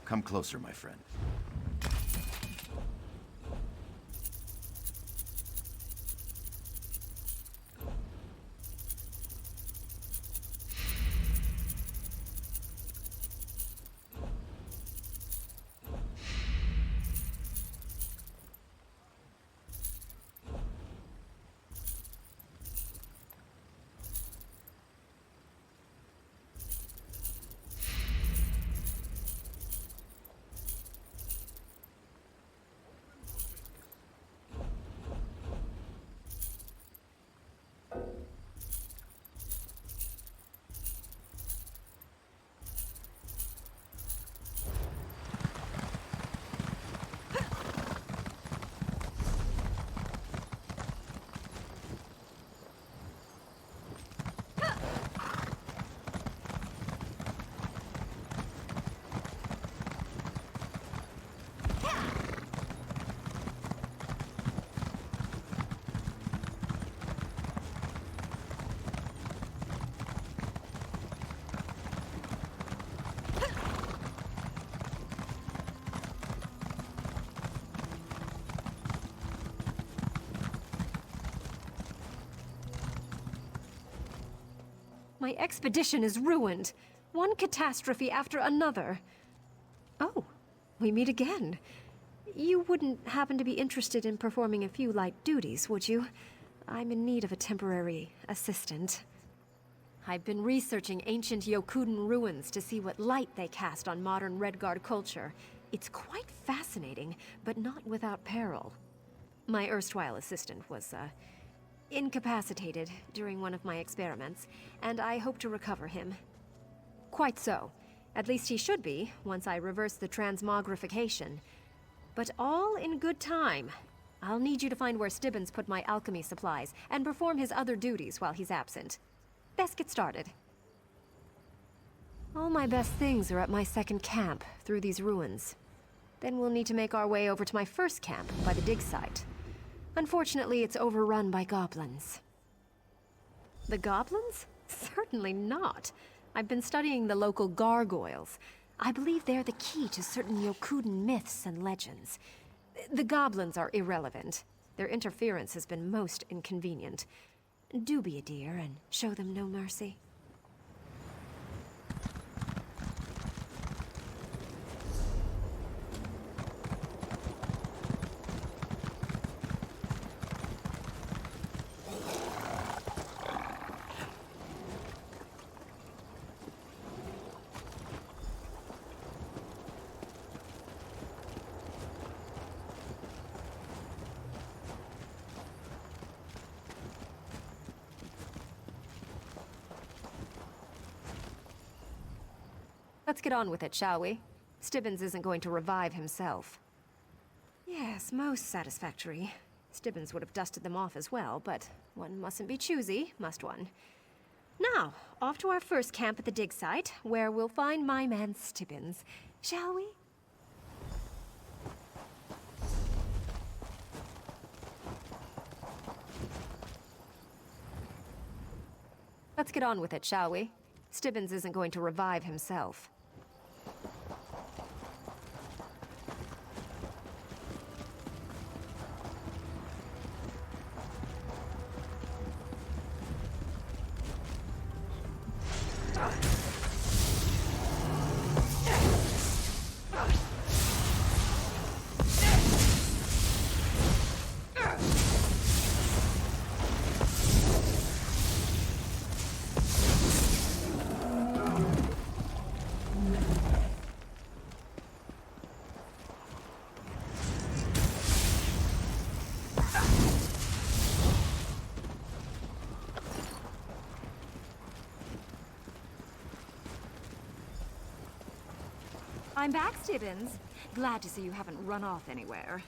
Come closer, my friend. My expedition is ruined. One catastrophe after another. Oh, we meet again. You wouldn't happen to be interested in performing a few light duties, would you? I'm in need of a temporary assistant. I've been researching ancient Yokuden ruins to see what light they cast on modern Redguard culture. It's quite fascinating, but not without peril. My erstwhile assistant was, incapacitated during one of my experiments, and I hope to recover him. Quite so. At least he should be, once I reverse the transmogrification. But all in good time. I'll need you to find where Stibbons put my alchemy supplies, and perform his other duties while he's absent. Best get started. All my best things are at my second camp, through these ruins. Then we'll need to make our way over to my first camp, by the dig site. Unfortunately, it's overrun by goblins. The goblins? Certainly not. I've been studying the local gargoyles. I believe they're the key to certain Yokuden myths and legends. The goblins are irrelevant. Their interference has been most inconvenient. Do be a dear and show them no mercy. Let's get on with it, shall we? Stibbons isn't going to revive himself. Yes, most satisfactory. Stibbons would have dusted them off as well, but one mustn't be choosy, must one? Now, off to our first camp at the dig site, where we'll find my man Stibbons. Shall we? Let's get on with it, shall we? Stibbons isn't going to revive himself. I'm back, Stibbons. Glad to see you haven't run off anywhere.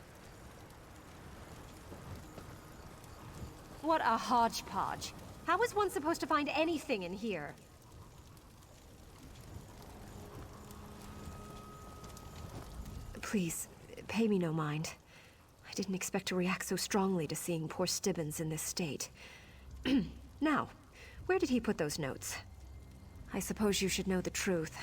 What a hodgepodge. How is one supposed to find anything in here? Please, pay me no mind. I didn't expect to react so strongly to seeing poor Stibbons in this state. Now, where did he put those notes? I suppose you should know the truth.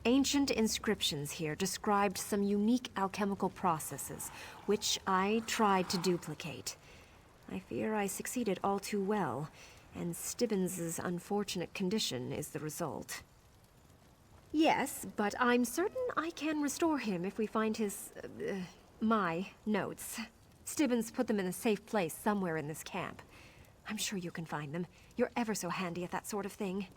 Ancient inscriptions here described some unique alchemical processes, which I tried to duplicate. I fear I succeeded all too well, and Stibbons' unfortunate condition is the result. Yes, but I'm certain I can restore him if we find my notes. Stibbons put them in a safe place somewhere in this camp. I'm sure you can find them. You're ever so handy at that sort of thing.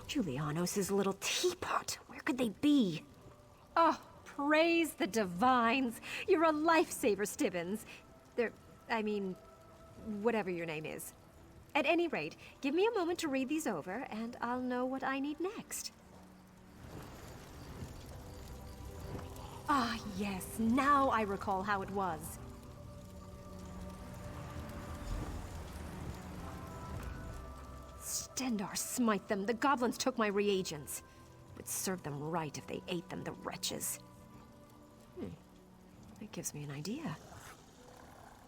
Julianos' little teapot. Where could they be? Oh, praise the divines. You're a lifesaver, Stibbons. Whatever your name is. At any rate, give me a moment to read these over, and I'll know what I need next. Ah, yes. Now I recall how it was. Stendar smite them. The goblins took my reagents. Would serve them right if they ate them, the wretches. That gives me an idea.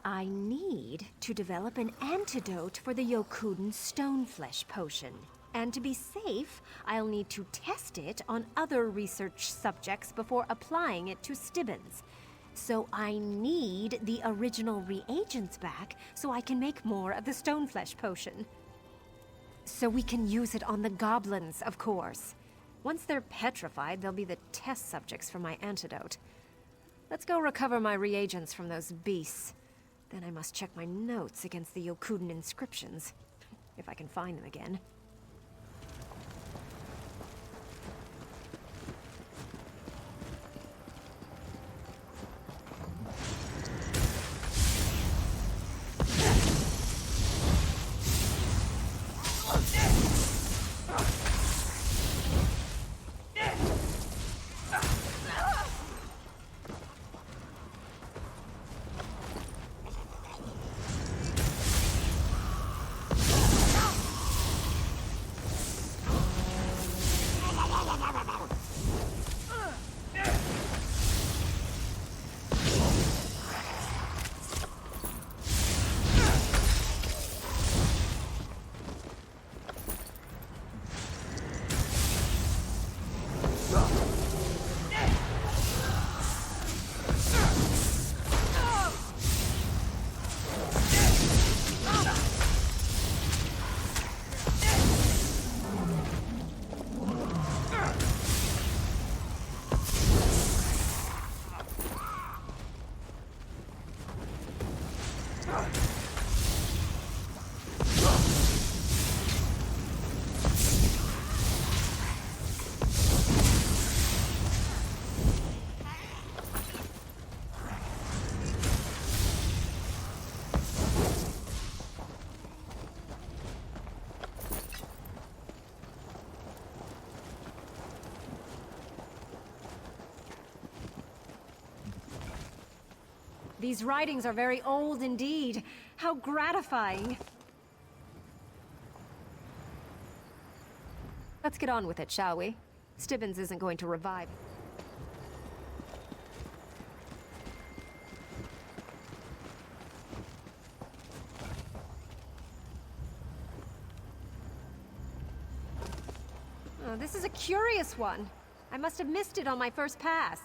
I need to develop an antidote for the Yokuden Stoneflesh potion. And to be safe, I'll need to test it on other research subjects before applying it to Stibbons. So I need the original reagents back so I can make more of the Stoneflesh potion. So we can use it on the goblins, of course. Once they're petrified, they'll be the test subjects for my antidote. Let's go recover my reagents from those beasts. Then I must check my notes against the Yokuden inscriptions, if I can find them again. These writings are very old indeed. How gratifying. Let's get on with it, shall we? Stibbons isn't going to revive. Oh, this is a curious one. I must have missed it on my first pass.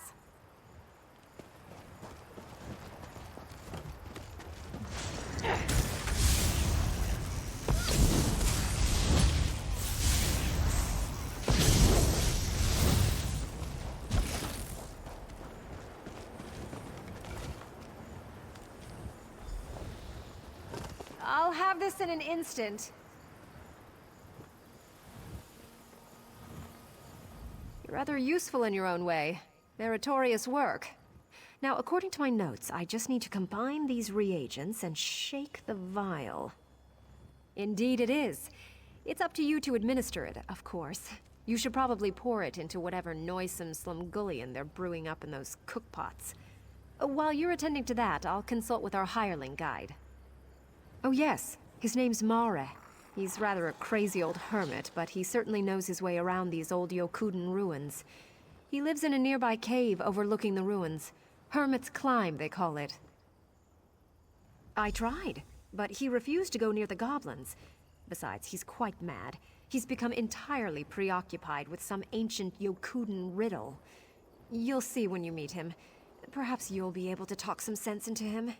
I'll have this in an instant. You're rather useful in your own way. Meritorious work. Now, according to my notes, I just need to combine these reagents and shake the vial. Indeed it is. It's up to you to administer it, of course. You should probably pour it into whatever noisome slumgullion they're brewing up in those cookpots. While you're attending to that, I'll consult with our hireling guide. Oh yes, his name's Mare. He's rather a crazy old hermit, but he certainly knows his way around these old Yokuden ruins. He lives in a nearby cave overlooking the ruins. Hermit's Climb, they call it. I tried, but he refused to go near the goblins. Besides, he's quite mad. He's become entirely preoccupied with some ancient Yokuden riddle. You'll see when you meet him. Perhaps you'll be able to talk some sense into him.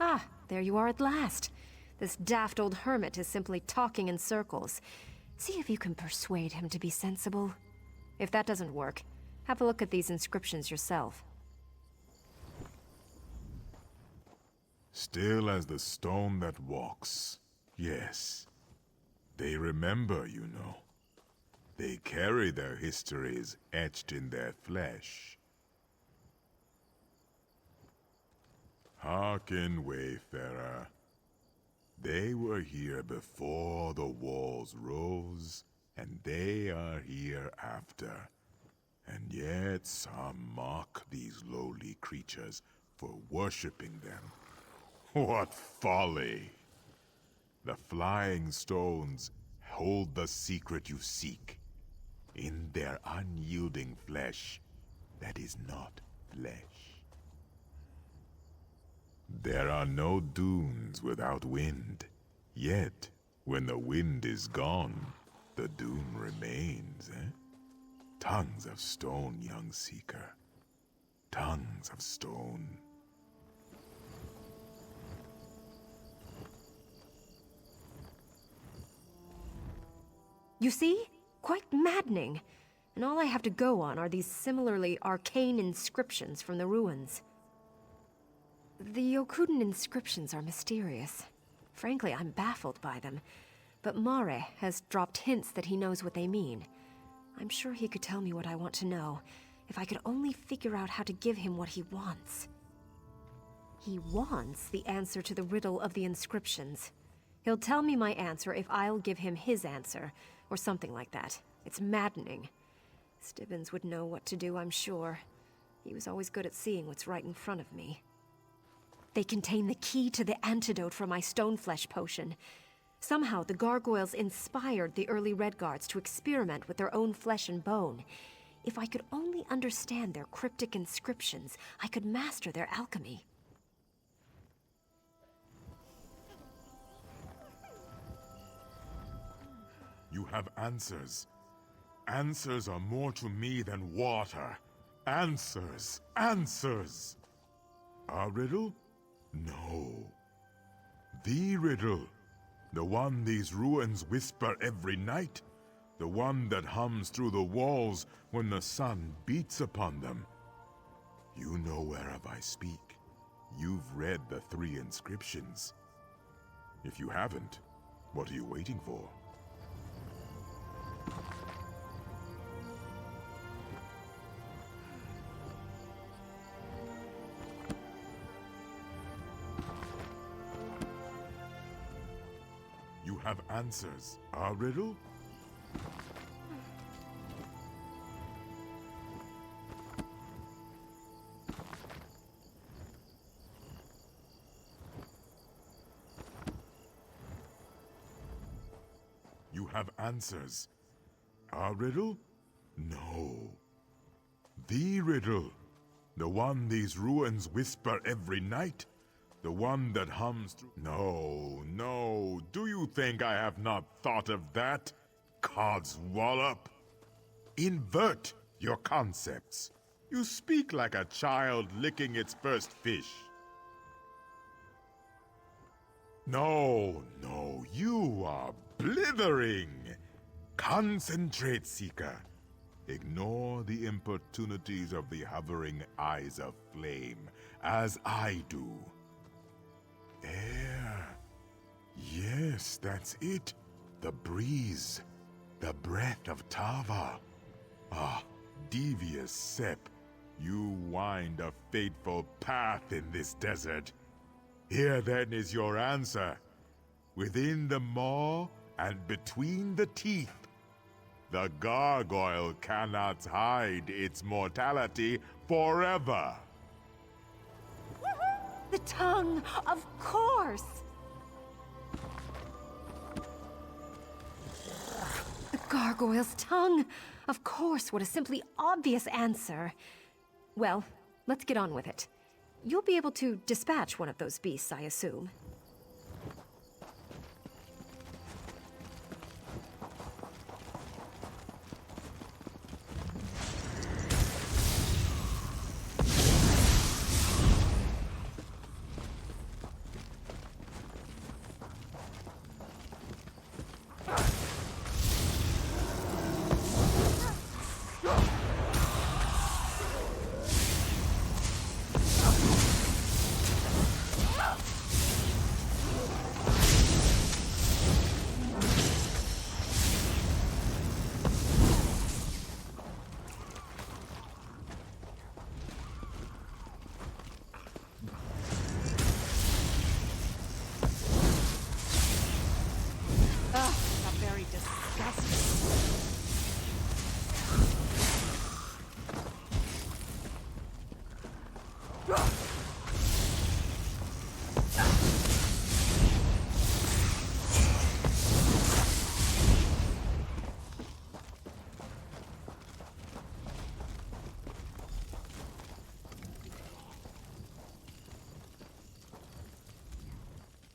Ah, there you are at last. This daft old hermit is simply talking in circles. See if you can persuade him to be sensible. If that doesn't work, have a look at these inscriptions yourself. Still as the stone that walks. Yes. They remember, you know. They carry their histories etched in their flesh. Hearken, Wayfarer. They were here before the walls rose, and they are here after. And yet some mock these lowly creatures for worshipping them. What folly! The flying stones hold the secret you seek. In their unyielding flesh that is not flesh. There are no dunes without wind, Yet, when the wind is gone, the doom remains, eh? Tongues of stone, young seeker. Tongues of stone. You see? Quite maddening. And all I have to go on are these similarly arcane inscriptions from the ruins. The Yokuden inscriptions are mysterious. Frankly, I'm baffled by them. But Mare has dropped hints that he knows what they mean. I'm sure he could tell me what I want to know, if I could only figure out how to give him what he wants. He wants the answer to the riddle of the inscriptions. He'll tell me my answer if I'll give him his answer, or something like that. It's maddening. Stibbons would know what to do, I'm sure. He was always good at seeing what's right in front of me. They contain the key to the antidote for my stoneflesh potion. Somehow, the gargoyles inspired the early Redguards to experiment with their own flesh and bone. If I could only understand their cryptic inscriptions, I could master their alchemy. You have answers. Answers are more to me than water. Answers! Answers! A riddle? No. The riddle. The one these ruins whisper every night. The one that hums through the walls when the sun beats upon them. You know whereof I speak. You've read the 3 inscriptions. If you haven't, what are you waiting for? You have answers. A riddle? You have answers. A riddle? No. The riddle. The one these ruins whisper every night. The one that hums through... No, no. Do you think I have not thought of that? Codswallop. Invert your concepts. You speak like a child licking its first fish. No, no. You are blithering. Concentrate, Seeker. Ignore the importunities of the hovering eyes of flame, as I do. Air. Yes, that's it. The breeze. The breath of Tava. Ah, devious Sep. You wind a fateful path in this desert. Here then is your answer. Within the maw and between the teeth. The gargoyle cannot hide its mortality forever. The tongue, of course! The gargoyle's tongue! Of course, what a simply obvious answer. Well, let's get on with it. You'll be able to dispatch one of those beasts, I assume.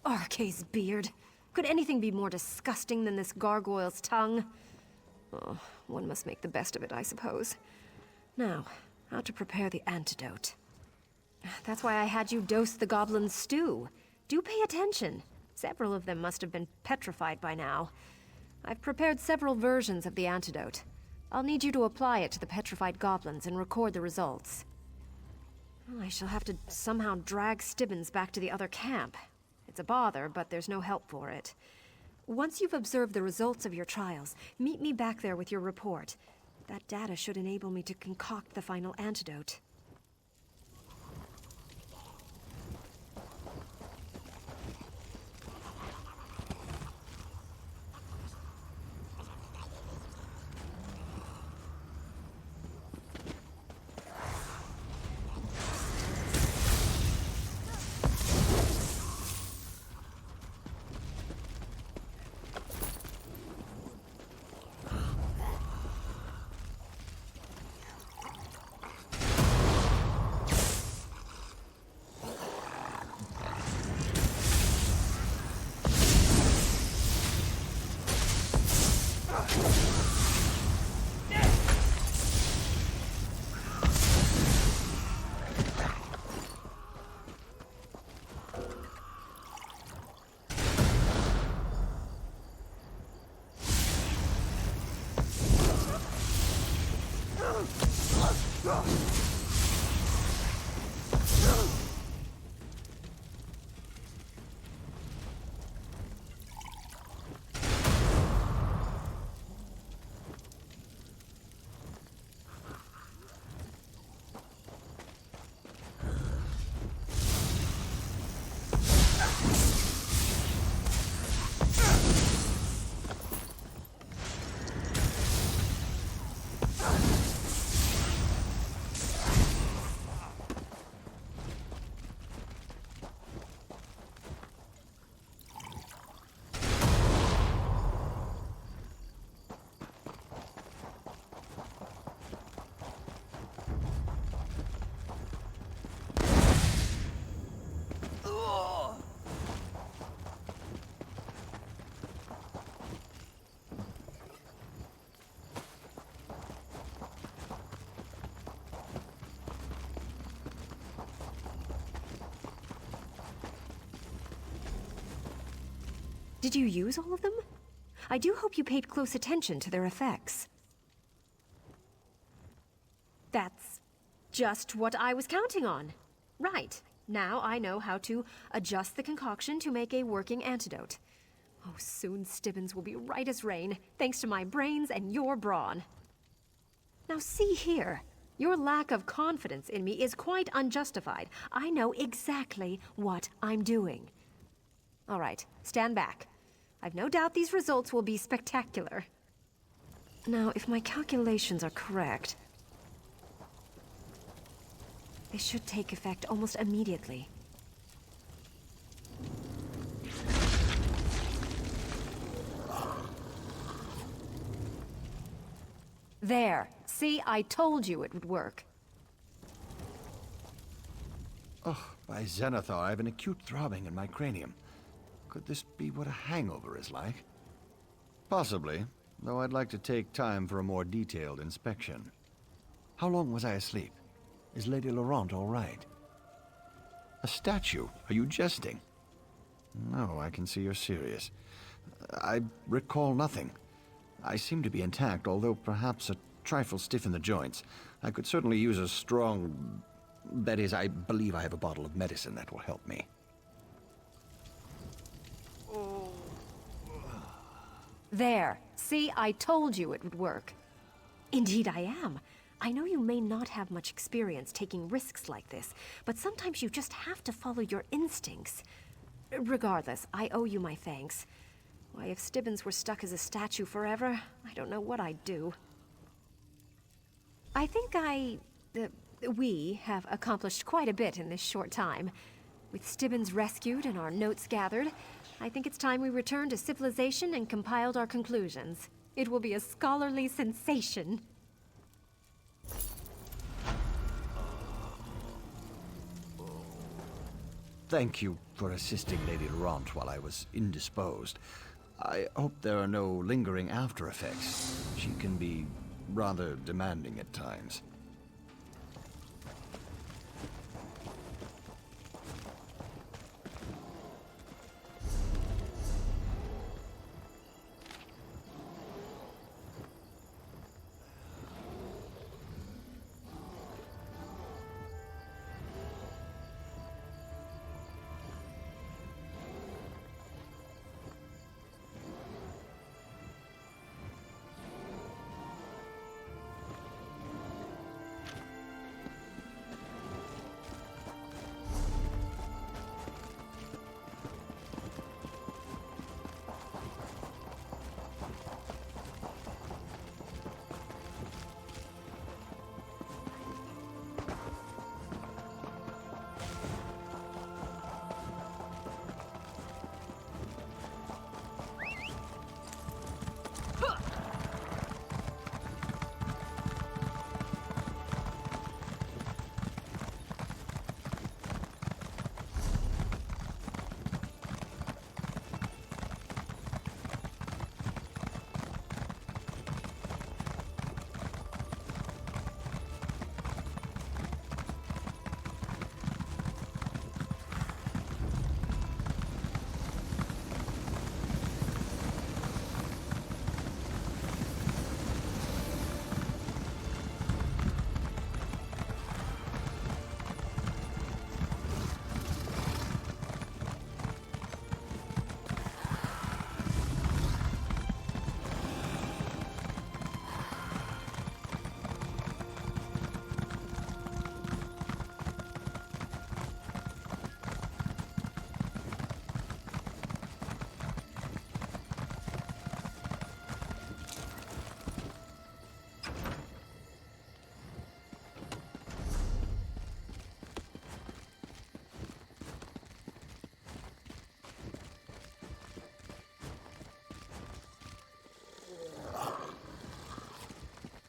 Arkay's beard. Could anything be more disgusting than this gargoyle's tongue? Oh, one must make the best of it, I suppose. Now, how to prepare the antidote. That's why I had you dose the goblin's stew. Do pay attention. Several of them must have been petrified by now. I've prepared several versions of the antidote. I'll need you to apply it to the petrified goblins and record the results. Well, I shall have to somehow drag Stibbins back to the other camp. It's a bother, but there's no help for it. Once you've observed the results of your trials, meet me back there with your report. That data should enable me to concoct the final antidote. Did you use all of them? I do hope you paid close attention to their effects. That's just what I was counting on. Right. Now I know how to adjust the concoction to make a working antidote. Oh, soon Stibbins will be right as rain, thanks to my brains and your brawn. Now see here. Your lack of confidence in me is quite unjustified. I know exactly what I'm doing. All right, stand back. I've no doubt these results will be spectacular. Now, if my calculations are correct, they should take effect almost immediately. There. See, I told you it would work. Oh, by Xanathar, I have an acute throbbing in my cranium. Could this be what a hangover is like? Possibly, though I'd like to take time for a more detailed inspection. How long was I asleep? Is Lady Laurent all right? A statue? Are you jesting? No, I can see you're serious. I recall nothing. I seem to be intact, although perhaps a trifle stiff in the joints. I could certainly use a strong... That is, I believe I have a bottle of medicine that will help me. There. See, I told you it would work. Indeed I am. I know you may not have much experience taking risks like this, but sometimes you just have to follow your instincts. Regardless, I owe you my thanks. Why, if Stibbins were stuck as a statue forever, I don't know what I'd do. I think we have accomplished quite a bit in this short time. With Stibbins rescued and our notes gathered, I think it's time we returned to civilization and compiled our conclusions. It will be a scholarly sensation. thank you for assisting Lady Laurent while I was indisposed. I hope there are no lingering after effects. She can be rather demanding at times.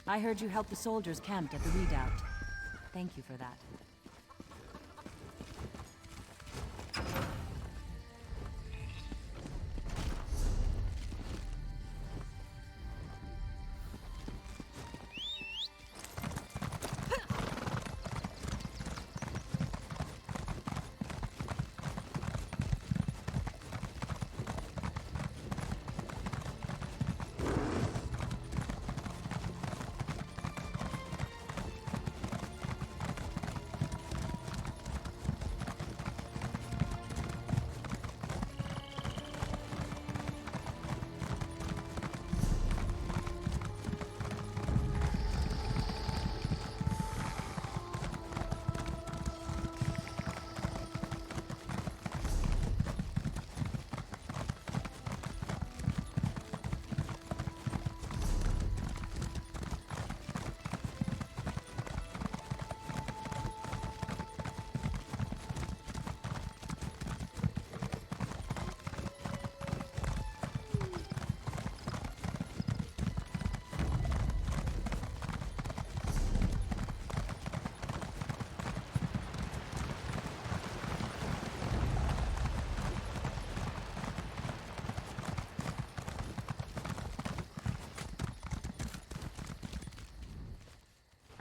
I heard you helped the soldiers camped at the redoubt. Thank you for that.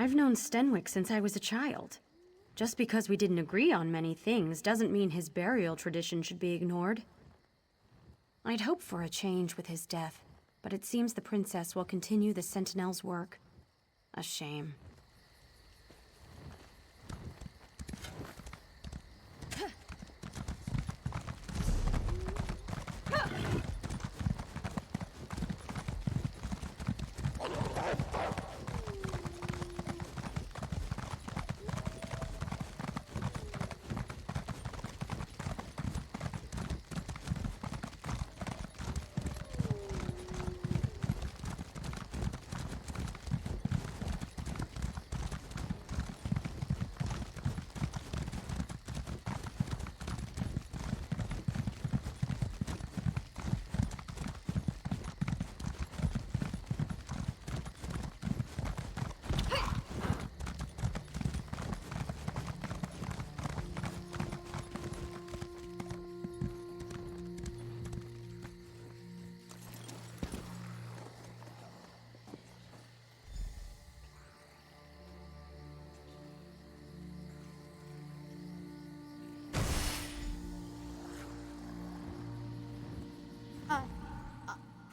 I've known Stenwick since I was a child. Just because we didn't agree on many things doesn't mean his burial tradition should be ignored. I'd hoped for a change with his death, but it seems the princess will continue the Sentinel's work. A shame.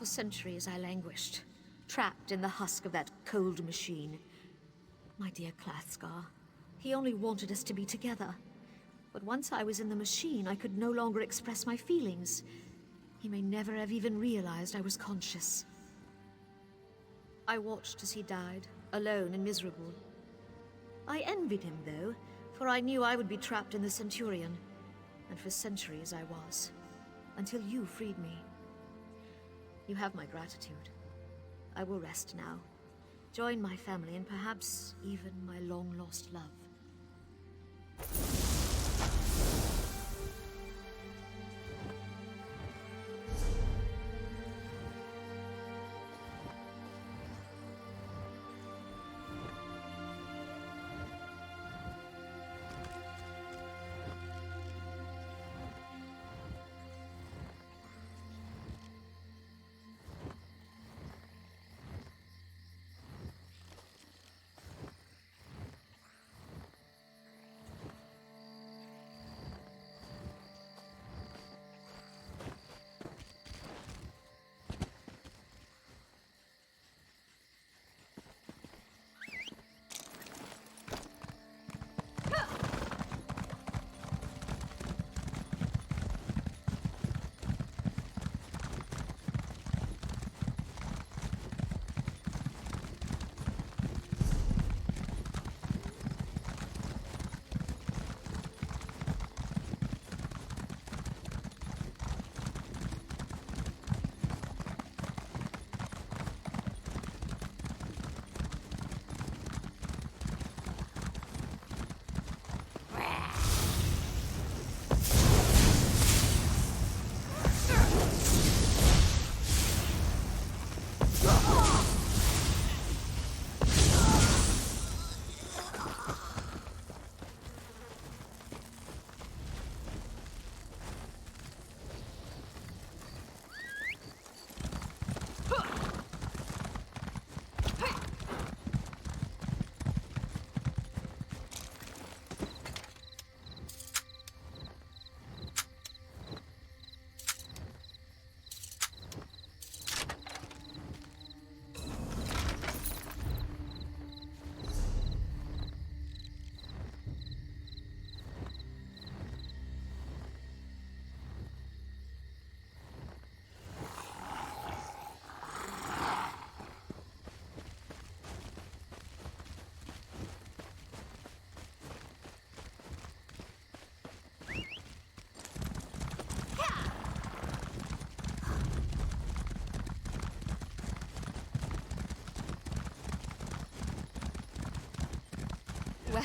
For centuries I languished, trapped in the husk of that cold machine. My dear Clathscar, he only wanted us to be together. But once I was in the machine, I could no longer express my feelings. He may never have even realized I was conscious. I watched as he died, alone and miserable. I envied him, though, for I knew I would be trapped in the Centurion. And for centuries I was, until you freed me. You have my gratitude. I will rest now, join my family, and perhaps even my long-lost love.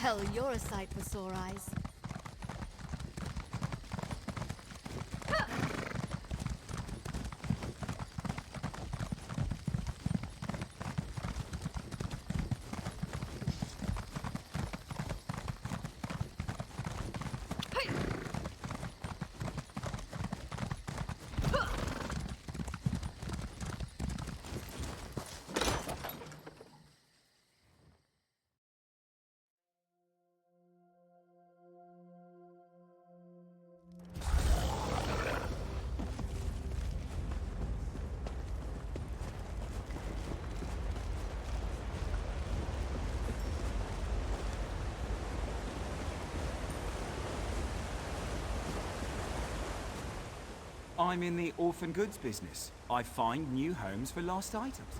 Well, you're a sight for sore eyes. I'm in the orphan goods business. I find new homes for lost items.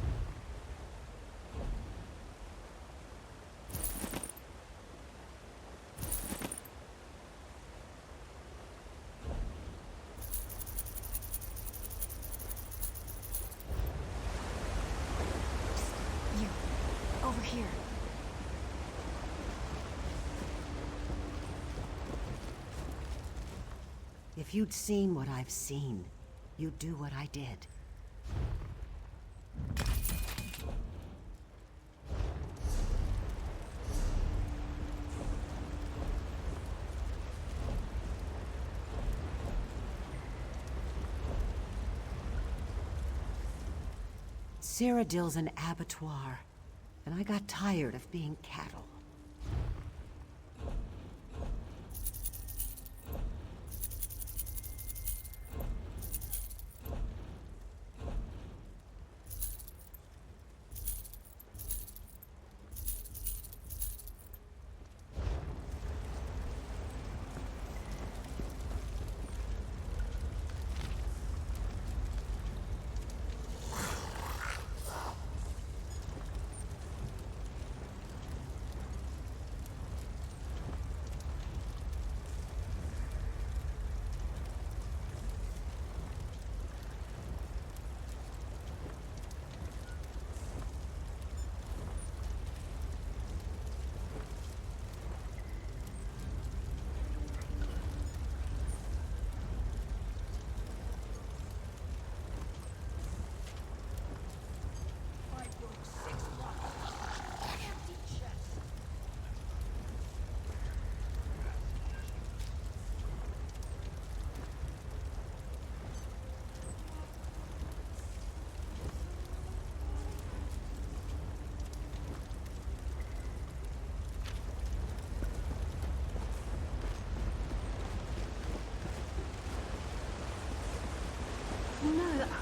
You, over here. If you'd seen what I've seen, you'd do what I did. Cyrodiil's an abattoir, and I got tired of being cattle.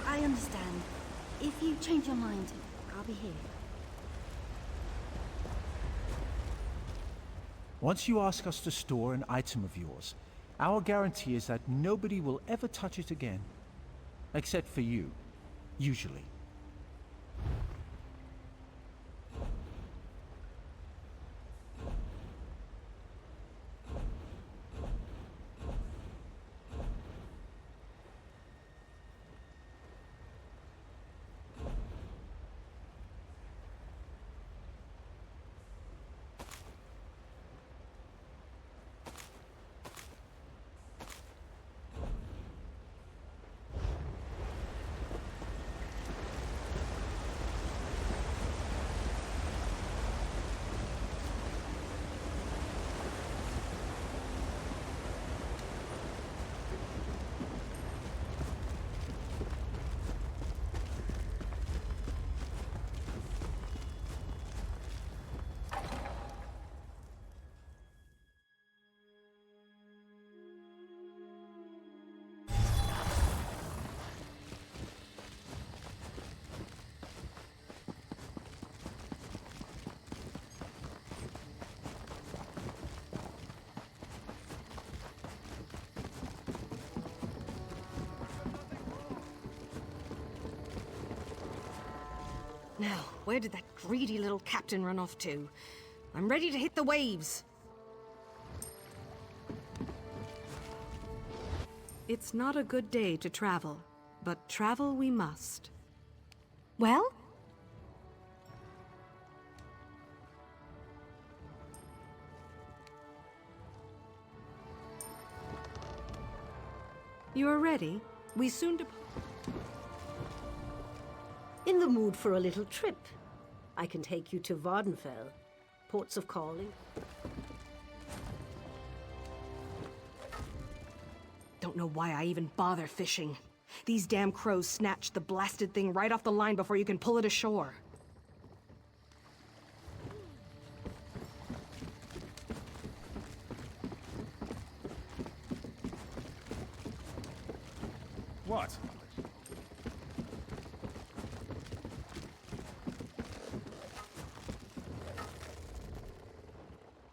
I understand. If you change your mind, I'll be here. Once you ask us to store an item of yours, our guarantee is that nobody will ever touch it again. Except for you, usually. Now, where did that greedy little captain run off to? I'm ready to hit the waves! It's not a good day to travel, but travel we must. Well? You are ready? We soon depart. In the mood for a little trip. I can take you to Vardenfell, ports of calling. Don't know why I even bother fishing. These damn crows snatched the blasted thing right off the line before you can pull it ashore. What?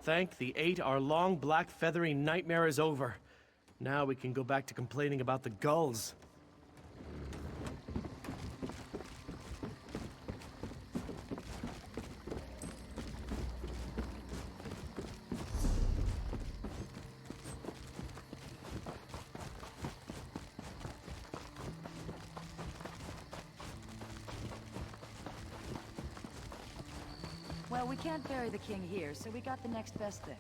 Thank the 8, our long, black, feathery nightmare is over. Now we can go back to complaining about the gulls. Well, we can't bury the king here, so we got the next best thing.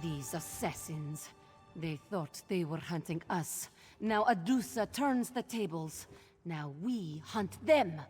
These assassins. They thought they were hunting us. Now Adusa turns the tables. Now we hunt them.